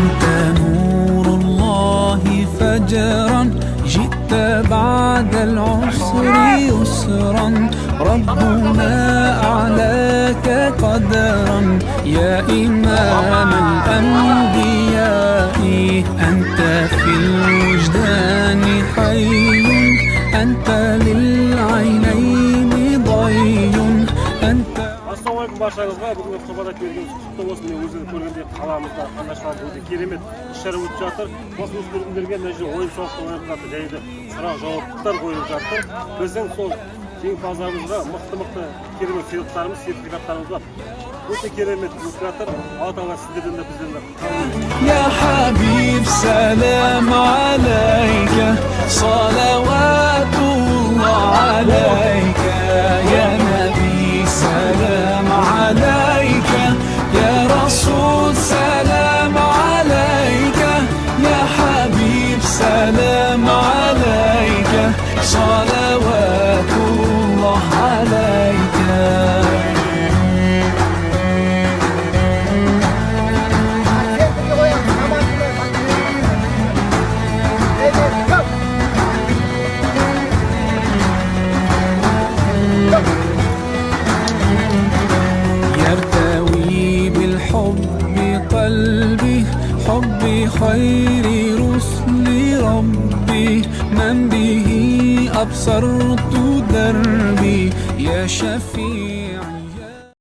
أنت نور الله فجرا، جئت بعد العسر يسرا، ربنا أعلاك قدرا يا إمام الأنبياء. أنت في الوجدان حي، أنت للعينين ضي، أنت. Assalamualaikum barchangizga. Bugungi suhbatga kelganimiz qutlug' bo'lsin. Men o'zim ko'rgandek qalamizda qatnashgan o'ta kerak ishlar o'tib жатыр. Boshqa ko'rganlarga mana shu o'yin-so'qqa o'yinlarda jayda so'roq javoblar qo'yilib жатыр. Bizning so'l jengpazlarimizda mıқты kerak siyosatlarimiz, sertifikatlarimiz bor. O'ta kerak o'tib жатыр. Alloh taolo sizlardan da bizdan da يا حبيب سلام عليك، صلوات الله عليك يا نبي، سلام عليك يا رسول، سلام عليك يا حبيب، سلام عليك صلوات الله عليك. يرتوي بالحب قلبي، حبي خير رسل ربي، من به أبصرت دربي يا شفيع.